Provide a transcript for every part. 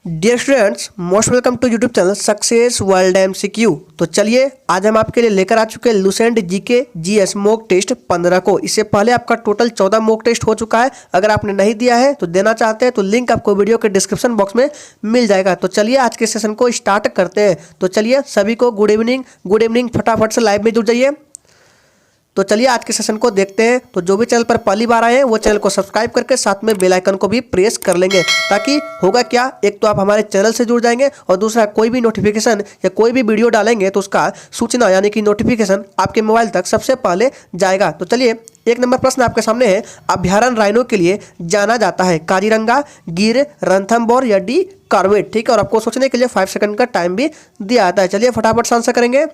Dear students, most welcome to YouTube channel success world MCQ। तो चलिए आज हम आपके लिए लेकर आ चुके हैं Lucent GK GS mock test 15 को। इससे पहले आपका टोटल 14 मॉक टेस्ट हो चुका है। अगर आपने नहीं दिया है तो देना चाहते हैं तो लिंक आपको वीडियो के डिस्क्रिप्शन बॉक्स में मिल जाएगा। तो चलिए आज के सेशन को स्टार्ट करते हैं। तो चलिए सभी को गुड इवनिंग, फटाफट से लाइव में जुड़ जाइए। तो चलिए आज के सेशन को देखते हैं। तो जो भी चैनल पर पहली बार आए हैं वो चैनल को सब्सक्राइब करके साथ में बेल आइकन को भी प्रेस कर लेंगे, ताकि होगा क्या, एक तो आप हमारे चैनल से जुड़ जाएंगे और दूसरा कोई भी नोटिफिकेशन या कोई भी वीडियो डालेंगे तो उसका सूचना यानी कि नोटिफिकेशन आपके मोबाइल तक सबसे पहले जाएगा। तो चलिए एक नंबर प्रश्न आपके सामने है। अभ्यारण्य राइनो के लिए जाना जाता है काजीरंगा, गिर, रणथंभौर या डी कॉर्बेट। ठीक है, और आपको सोचने के लिए 5 सेकंड का टाइम भी दिया जाता है। चलिए फटाफट से आंसर करेंगे।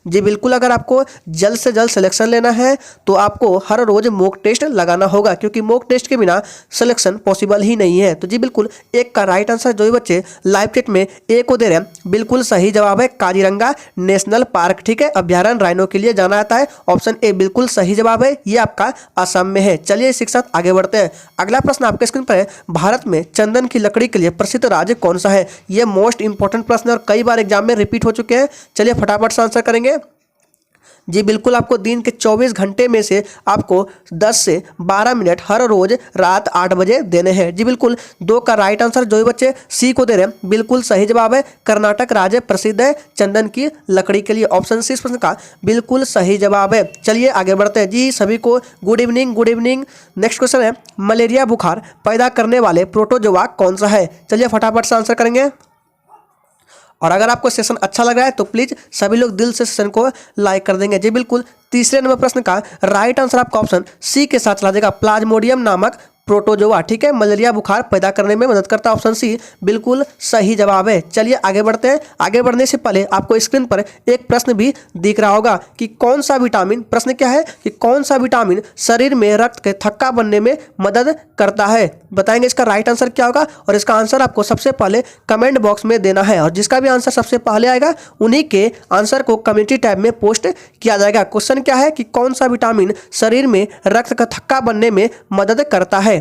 जी बिल्कुल, अगर आपको जल्द से जल्द सिलेक्शन लेना है तो आपको हर रोज मॉक टेस्ट लगाना होगा, क्योंकि मॉक टेस्ट के बिना सिलेक्शन पॉसिबल ही नहीं है। तो जी बिल्कुल एक का राइट आंसर जो भी बच्चे लाइव चैट में ए को दे रहे हैं, बिल्कुल सही जवाब है काजीरंगा नेशनल पार्क। ठीक है, अभ्यारण्य राइनो के लिए जाना जाता है। ऑप्शन ए बिल्कुल सही जवाब है, ये आपका असम में है। चलिए इसी के साथ आगे बढ़ते हैं। अगला प्रश्न आपके स्क्रीन पर है। भारत में चंदन की लकड़ी के लिए प्रसिद्ध राज्य कौन सा है? ये मोस्ट इंपॉर्टेंट प्रश्न है और कई बार एग्जाम में रिपीट हो चुके हैं। चलिए फटाफट से आंसर करेंगे। जी बिल्कुल, आपको दिन के 24 घंटे में से आपको 10 से 12 मिनट हर रोज रात 8 बजे देने हैं। जी बिल्कुल, 2 का राइट आंसर जो भी बच्चे सी को दे रहे हैं, बिल्कुल सही जवाब है। कर्नाटक राज्य प्रसिद्ध है चंदन की लकड़ी के लिए। ऑप्शन सी इस प्रश्न का बिल्कुल सही जवाब है। चलिए आगे बढ़ते हैं। जी सभी को गुड इवनिंग। नेक्स्ट क्वेश्चन है, मलेरिया बुखार पैदा करने वाले प्रोटोजोआ कौन सा है? चलिए फटाफट से आंसर करेंगे। और अगर आपको सेशन अच्छा लग रहा है तो प्लीज सभी लोग दिल से सेशन को लाइक कर देंगे। जी बिल्कुल, तीसरे नंबर प्रश्न का राइट आंसर आपका ऑप्शन सी के साथ चला जाएगा, प्लाज्मोडियम नामक प्रोटोजोआ। ठीक है, मलेरिया बुखार पैदा करने में मदद करता है। ऑप्शन सी बिल्कुल सही जवाब है। चलिए आगे बढ़ते हैं। आगे बढ़ने से पहले आपको स्क्रीन पर एक प्रश्न भी दिख रहा होगा कि कौन सा विटामिन, प्रश्न क्या है कि कौन सा विटामिन शरीर में रक्त के थक्का बनने में मदद करता है? बताएंगे इसका राइट आंसर क्या होगा, और इसका आंसर आपको सबसे पहले कमेंट बॉक्स में देना है। और जिसका भी आंसर सबसे पहले आएगा उन्हीं के आंसर को कम्युनिटी टैब में पोस्ट किया जाएगा। क्वेश्चन क्या है कि कौन सा विटामिन शरीर में रक्त का थक्का बनने में मदद करता है?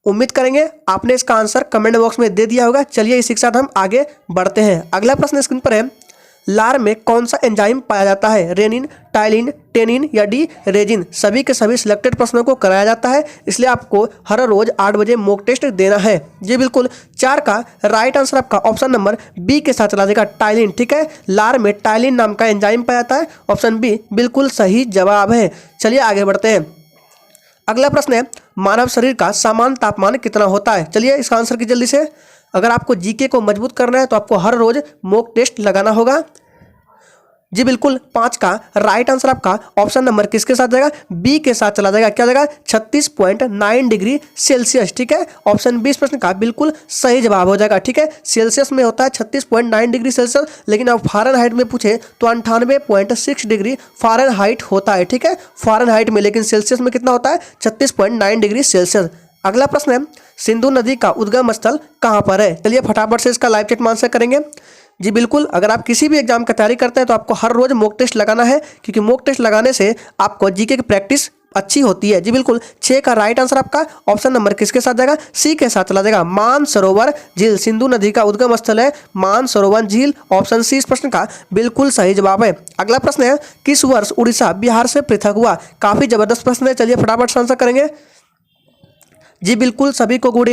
उम्मीद करेंगे आपने इसका आंसर कमेंट बॉक्स में दे दिया होगा। चलिए इसी के साथ हम आगे बढ़ते हैं। अगला प्रश्न स्क्रीन पर है। लार में कौन सा एंजाइम पाया जाता है? रेनिन, टाइलिन, टेनिन या डी रेजिन? सभी के सभी सिलेक्टेड प्रश्नों को कराया जाता है, इसलिए आपको हर रोज 8 बजे मॉक टेस्ट देना है। जी बिल्कुल, 4 का राइट आंसर आपका ऑप्शन नंबर बी के साथ चला जाएगा, टाइलिन। ठीक है, लार में टाइलिन नाम का एंजाइम पाया जाता है। ऑप्शन बी बिल्कुल सही जवाब है। चलिए आगे बढ़ते हैं। अगला प्रश्न है, मानव शरीर का सामान्य तापमान कितना होता है? चलिए इसका आंसर की जल्दी से। अगर आपको जीके को मजबूत करना है तो आपको हर रोज मॉक टेस्ट लगाना होगा। जी बिल्कुल, 5 का राइट आंसर आपका ऑप्शन नंबर किसके साथ जाएगा? बी के साथ चला जाएगा। क्या जाएगा? 36.9 डिग्री सेल्सियस। ठीक है, ऑप्शन बी इस प्रश्न का बिल्कुल सही जवाब हो जाएगा। ठीक है, सेल्सियस में होता है 36.9 डिग्री सेल्सियस, लेकिन अब फ़ारेनहाइट में पूछे तो 98.6 डिग्री फ़ारेनहाइट होता है। ठीक है, फ़ारेनहाइट में, लेकिन सेल्सियस में कितना होता है? 36.9 डिग्री सेल्सियस। अगला प्रश्न है, सिंधु नदी का उद्गम स्थल कहाँ पर है? चलिए फटाफट से इसका लाइव चैट में आंसर करेंगे। जी बिल्कुल, अगर आप किसी भी एग्जाम की तैयारी करते हैं तो आपको हर रोज मॉक टेस्ट लगाना है, क्योंकि मॉक टेस्ट लगाने से आपको जीके की प्रैक्टिस अच्छी होती है। जी बिल्कुल, 6 का राइट आंसर आपका ऑप्शन नंबर किसके साथ जाएगा? सी के साथ चला जाएगा, मानसरोवर झील। सिंधु नदी का उद्गम स्थल है मानसरोवर झील। ऑप्शन सी इस प्रश्न का बिल्कुल सही जवाब है। अगला प्रश्न है, किस वर्ष उड़ीसा बिहार से पृथक हुआ? काफी जबरदस्त प्रश्न है। चलिए फटाफट से आंसर करेंगे। जी बिल्कुल, सभी को गुड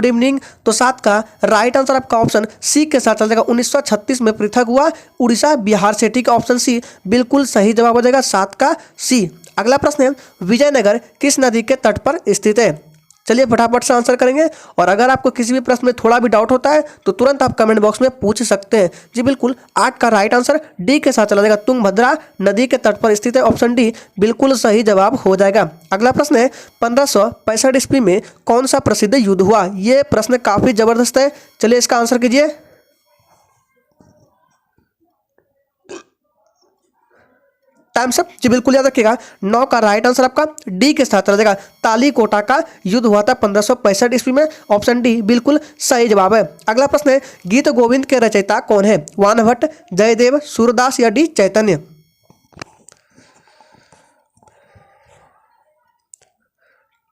इवनिंग। तो 7 का राइट आंसर आपका ऑप्शन सी के साथ चल जाएगा, 1936 में पृथक हुआ उड़ीसा बिहार से। ठीक है, ऑप्शन सी बिल्कुल सही जवाब हो जाएगा, 7 का सी। अगला प्रश्न है, विजयनगर किस नदी के तट पर स्थित है? चलिए फटाफट से आंसर करेंगे। और अगर आपको किसी भी प्रश्न में थोड़ा भी डाउट होता है तो तुरंत आप कमेंट बॉक्स में पूछ सकते हैं। जी बिल्कुल, 8 का राइट आंसर डी के साथ चला जाएगा, तुंगभद्रा नदी के तट पर स्थित है। ऑप्शन डी बिल्कुल सही जवाब हो जाएगा। अगला प्रश्न है, 1565 ईस्वी में कौन सा प्रसिद्ध युद्ध हुआ? ये प्रश्न काफी जबरदस्त है। चलिए इसका आंसर कीजिए। टाइम सब। जी बिल्कुल, याद रखिएगा। 9 का राइट आंसर आपका डी के साथ चला जाएगा, तालीकोटा का युद्ध हुआ था 1565 ईस्वी में। ऑप्शन डी बिल्कुल सही जवाब है। अगला प्रश्न है, गीत गोविंद के रचयिता कौन है? वानभट्ट, जयदेव, सूरदास या डी चैतन्य?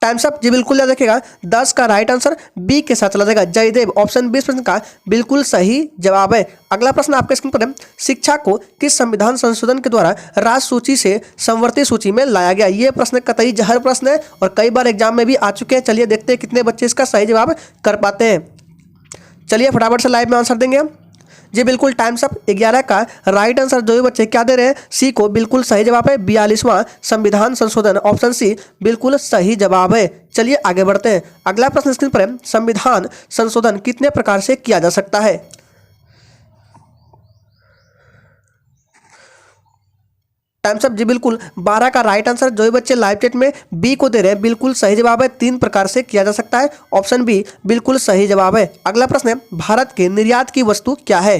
Times up. जी बिल्कुल याद रखिएगा, 10 का राइट आंसर बी के साथ चला जाएगा, जयदेव। ऑप्शन 20 प्रश्न का बिल्कुल सही जवाब है। अगला प्रश्न आपके स्क्रीन पर है, शिक्षा को किस संविधान संशोधन के द्वारा राज सूची से संवर्ती सूची में लाया गया? ये प्रश्न कतई जहर प्रश्न है और कई बार एग्जाम में भी आ चुके हैं। चलिए देखते हैं कितने बच्चे इसका सही जवाब कर पाते हैं। चलिए फटाफट से लाइव में आंसर देंगे। जी बिल्कुल, टाइम्स अप। 11 का राइट आंसर जो भी बच्चे क्या दे रहे हैं, सी को बिल्कुल सही जवाब है। 42वां संविधान संशोधन, ऑप्शन सी बिल्कुल सही जवाब है। चलिए आगे बढ़ते हैं। अगला प्रश्न स्क्रीन पर है, संविधान संशोधन कितने प्रकार से किया जा सकता है? Times up. जी बिल्कुल, 12 का राइट आंसर जो भी बच्चे लाइव चैट में बी को दे रहे हैं बिल्कुल सही जवाब है। 3 प्रकार से किया जा सकता है, ऑप्शन बी बिल्कुल सही जवाब है। अगला प्रश्न है, भारत के निर्यात की वस्तु क्या है?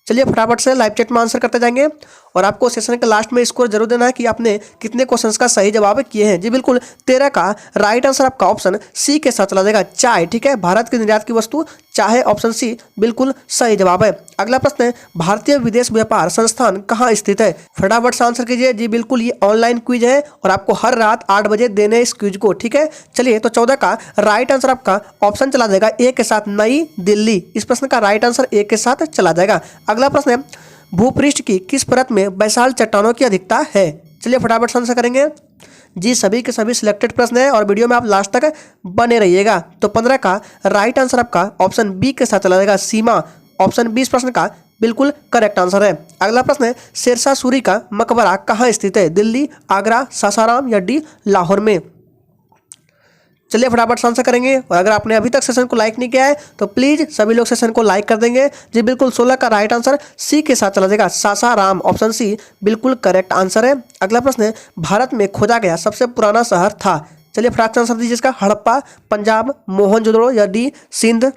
चलिए फटाफट से लाइव चैट में आंसर करते जाएंगे और आपको सेशन के लास्ट में स्कोर जरूर देना है कि आपने कितने क्वेश्चंस का सही जवाब किए हैं। जी बिल्कुल, 13 का राइट आंसर आपका ऑप्शन सी के साथ चला जाएगा, चाय। ठीक है, भारत की निर्यात की वस्तु चाय, ऑप्शन सी बिल्कुल सही जवाब है। अगला प्रश्न है, भारतीय विदेश व्यापार संस्थान कहाँ स्थित है? फटाफट से आंसर कीजिए। जी बिल्कुल, ये ऑनलाइन क्विज है और आपको हर रात 8 बजे देने इस क्विज को। ठीक है, चलिए तो 14 का राइट आंसर आपका ऑप्शन चला जाएगा ए के साथ, नई दिल्ली। इस प्रश्न का राइट आंसर ए के साथ चला जाएगा। अगला प्रश्न है, भूपृष्ठ की किस परत में बैसाल्ट चट्टानों की अधिकता है? चलिए फटाफट से आंसर करेंगे। जी सभी के सभी सिलेक्टेड प्रश्न है और वीडियो में आप लास्ट तक बने रहिएगा। तो 15 का राइट आंसर आपका ऑप्शन बी के साथ चला जाएगा, सीमा। ऑप्शन 20 प्रश्न का बिल्कुल करेक्ट आंसर है। अगला प्रश्न है, शेरशाह सूरी का मकबरा कहाँ स्थित है? दिल्ली, आगरा, सासाराम या डी लाहौर में? चलिए फटाफट से आंसर करेंगे और अगर आपने अभी तक सेशन को लाइक नहीं किया है तो प्लीज सभी लोग सेशन को लाइक कर देंगे। जी बिल्कुल, 16 का राइट आंसर सी के साथ चला जाएगा, सासाराम। ऑप्शन सी बिल्कुल करेक्ट आंसर है। अगला प्रश्न है, भारत में खोजा गया सबसे पुराना शहर था? चलिए फटाफट से आंसर दीजिए इसका, हड़प्पा, पंजाब, मोहनजोदड़ो या डी सिंध?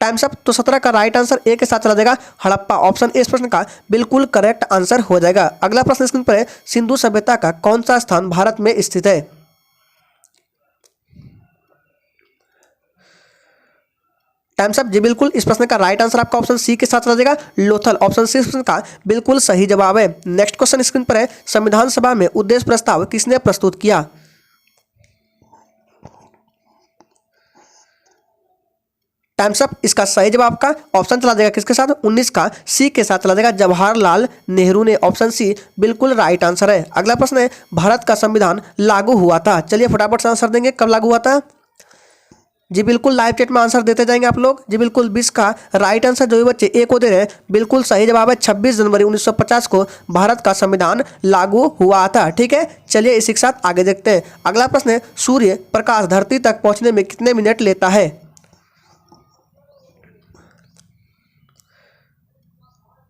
Times up. तो 17 का राइट आंसर ए के साथ चला जाएगा, हड़प्पा। ऑप्शन ए इस प्रश्न का बिल्कुल करेक्ट आंसर हो जाएगा। अगला प्रश्न स्क्रीन पर है, सिंधु सभ्यता का कौन सा स्थान भारत में स्थित है? Times up. जी बिल्कुल, इस प्रश्न का राइट आंसर आपका ऑप्शन सी के साथ चला जाएगा, लोथल। ऑप्शन सी इस प्रश्न का बिल्कुल सही जवाब है। नेक्स्ट क्वेश्चन स्क्रीन पर है, संविधान सभा में उद्देश्य प्रस्ताव किसने प्रस्तुत किया? Times up. इसका सही जवाब का ऑप्शन चला जाएगा किसके साथ? 19 का सी के साथ चला जाएगा, जवाहरलाल नेहरू ने। ऑप्शन सी बिल्कुल राइट आंसर है। अगला प्रश्न है, भारत का संविधान लागू हुआ था? चलिए फटाफट से आंसर देंगे, कब लागू हुआ था? जी बिल्कुल, लाइव चैट में आंसर देते जाएंगे आप लोग। जी बिल्कुल, 20 का राइट आंसर जो भी बच्चे ए को दे रहे हैं बिल्कुल सही जवाब है। 26 जनवरी 1950 को भारत का संविधान लागू हुआ था। ठीक है, चलिए इसी के साथ आगे देखते हैं। अगला प्रश्न है, सूर्य प्रकाश धरती तक पहुंचने में कितने मिनट लेता है?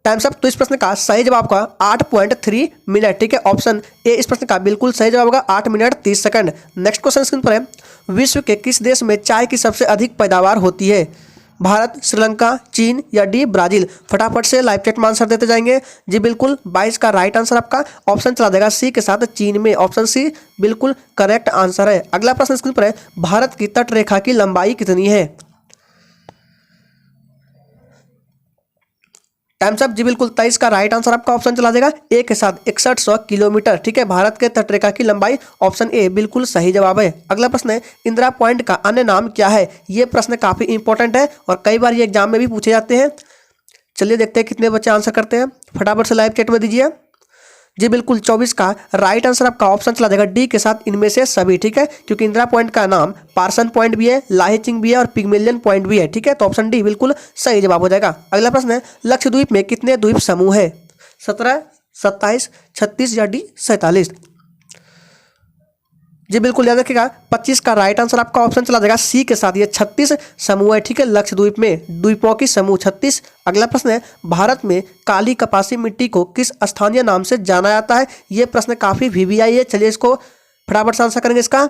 Times up. तो इस प्रश्न का सही जवाब का 8.3 मिनट। ठीक है, ऑप्शन ए इस प्रश्न का बिल्कुल सही जवाब होगा, 8 minute 30 second. Next question screen पर है, विश्व के किस देश में चाय की सबसे अधिक पैदावार होती है? भारत, श्रीलंका, चीन या डी ब्राजील? फटाफट से लाइव चैट में आंसर देते जाएंगे। जी बिल्कुल, 22 का राइट आंसर आपका ऑप्शन चला जाएगा सी के साथ, चीन में। ऑप्शन सी बिल्कुल करेक्ट आंसर है। अगला प्रश्न स्क्रीन पर है, भारत की तट रेखा की लंबाई कितनी है? Times up. जी बिल्कुल, 23 का राइट आंसर आपका ऑप्शन चला जाएगा ए के साथ, 6100 किलोमीटर। ठीक है, भारत के तटरेखा की लंबाई, ऑप्शन ए बिल्कुल सही जवाब है। अगला प्रश्न है, इंदिरा पॉइंट का अन्य नाम क्या है? ये प्रश्न काफी इंपॉर्टेंट है और कई बार ये एग्जाम में भी पूछे जाते हैं। चलिए देखते हैं कितने बच्चे आंसर करते हैं, फटाफट से लाइव चैट में दीजिए। जी बिल्कुल, 24 का राइट आंसर आपका ऑप्शन चला जाएगा डी के साथ, इनमें से सभी। ठीक है, क्योंकि इंदिरा पॉइंट का नाम पार्सन पॉइंट भी है, लाहेचिंग भी है और पिग्मेलियन पॉइंट भी है। ठीक है, तो ऑप्शन डी बिल्कुल सही जवाब हो जाएगा। अगला प्रश्न है, लक्षद्वीप में कितने द्वीप समूह है? 17, 27, 36 या डी 47? जी बिल्कुल याद रखिएगा, 25 का राइट आंसर आपका ऑप्शन चला जाएगा सी के साथ, ये 36 समूह है। ठीक है, लक्षद्वीप में द्वीपों की समूह 36। अगला प्रश्न है, भारत में काली कपासी मिट्टी को किस स्थानीय नाम से जाना जाता है? ये प्रश्न काफी वीवीआई है। चलिए इसको फटाफट से आंसर करेंगे इसका।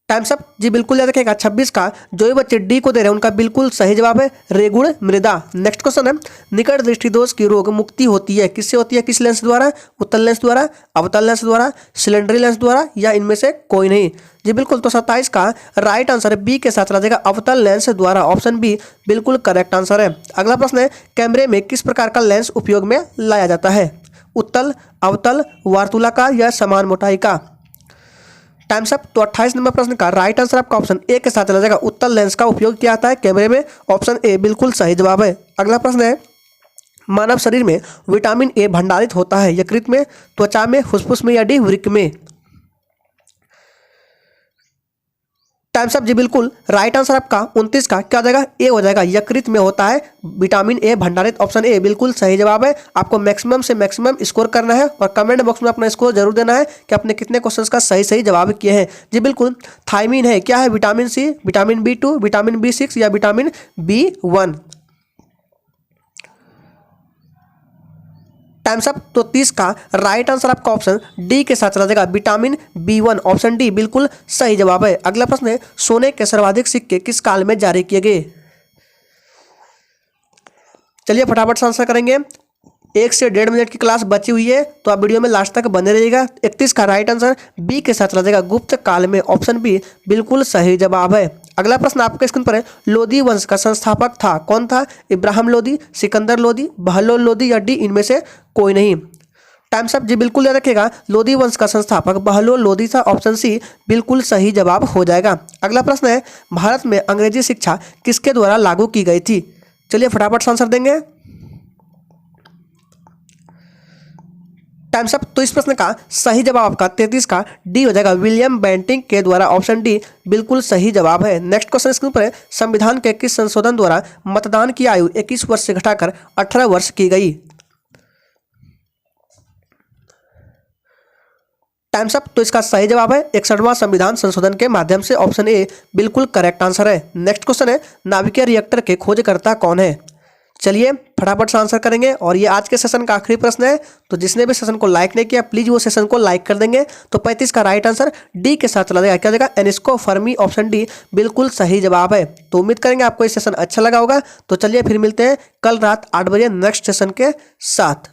Times up. जी बिल्कुल याद रखिएगा, 26 का जो भी बच्चे डी को दे रहे हैं उनका बिल्कुल सही जवाब है, रेगुड़ मृदा। नेक्स्ट क्वेश्चन है, निकट दृष्टि दोष की रोग मुक्ति होती है किससे होती है? किस लेंस द्वारा? उत्तल लेंस द्वारा, अवतल लेंस द्वारा, सिलेंडरी लेंस द्वारा या इनमें से कोई नहीं? जी बिल्कुल, तो 27 का राइट आंसर बी के साथ चला जाएगा, अवतल लेंस द्वारा। ऑप्शन बी बिल्कुल करेक्ट आंसर है। अगला प्रश्न है, कैमरे में किस प्रकार का लेंस उपयोग में लाया जाता है? उत्तल, अवतल, वार्तुलाकार या समान मोटाई का। Times up. तो 28 नंबर प्रश्न का राइट आंसर आपका ऑप्शन ए के साथ चला जाएगा। उत्तल लेंस का उपयोग किया जाता है कैमरे में। ऑप्शन ए बिल्कुल सही जवाब है। अगला प्रश्न है, मानव शरीर में विटामिन ए भंडारित होता है यकृत में, त्वचा में, फुफ्फुस में या डी वृक्क में। टाइम्स अप जी, बिल्कुल राइट आंसर आपका 29 का क्या हो जाएगा, ए हो जाएगा। यकृत में होता है विटामिन ए भंडारित। ऑप्शन ए बिल्कुल सही जवाब है। आपको मैक्सिमम से मैक्सिमम स्कोर करना है और कमेंट बॉक्स में अपना स्कोर जरूर देना है कि आपने कितने क्वेश्चंस का सही सही जवाब किए हैं। जी बिल्कुल, थायमीन है, क्या है, vitamin C, vitamin B2, vitamin B6 या विटामिन B1। Times up. तो 30 का राइट आंसर आपका ऑप्शन डी के साथ चला जाएगा, विटामिन B1। ऑप्शन डी बिल्कुल सही जवाब है। अगला प्रश्न है, सोने के सर्वाधिक सिक्के किस काल में जारी किए गए। चलिए फटाफट से आंसर करेंगे। 1 से 1.5 मिनट की क्लास बची हुई है, तो आप वीडियो में लास्ट तक बने रहिएगा। 31 का राइट आंसर बी के साथ चला जाएगा, गुप्त काल में। ऑप्शन बी बिल्कुल सही जवाब है। अगला प्रश्न आपके स्क्रीन पर है, लोदी वंश का संस्थापक था, कौन था। इब्राहिम लोदी, सिकंदर लोदी, बहलोल लोदी या डी इनमें से कोई नहीं। टाइम्स अप जी, बिल्कुल याद रखिएगा, लोदी वंश का संस्थापक बहलोल लोदी था। ऑप्शन सी बिल्कुल सही जवाब हो जाएगा। अगला प्रश्न है, भारत में अंग्रेजी शिक्षा किसके द्वारा लागू की गई थी। चलिए फटाफट से आंसर देंगे। Times up. तो इस प्रश्न का सही जवाब आपका 33 का डी हो जाएगा, विलियम बेंटिंग के द्वारा। ऑप्शन डी बिल्कुल सही जवाब है। नेक्स्ट क्वेश्चन स्क्रीन पर है, संविधान के किस संशोधन द्वारा मतदान की आयु 21 वर्ष से घटाकर 18 वर्ष की गई। Times up. तो इसका सही जवाब है 61वां संविधान संशोधन के माध्यम से। ऑप्शन ए बिल्कुल करेक्ट आंसर है। नेक्स्ट क्वेश्चन है, नाभिकीय रिएक्टर के खोजकर्ता कौन है। चलिए फटाफट से आंसर करेंगे और ये आज के सेशन का आखिरी प्रश्न है, तो जिसने भी सेशन को लाइक नहीं किया प्लीज वो सेशन को लाइक कर देंगे। तो 35 का राइट आंसर डी के साथ चला जाएगा, क्या जाएगा, एनिस्को फर्मी। ऑप्शन डी बिल्कुल सही जवाब है। तो उम्मीद करेंगे आपको ये सेशन अच्छा लगा होगा। तो चलिए फिर मिलते हैं कल रात 8 बजे नेक्स्ट सेशन के साथ।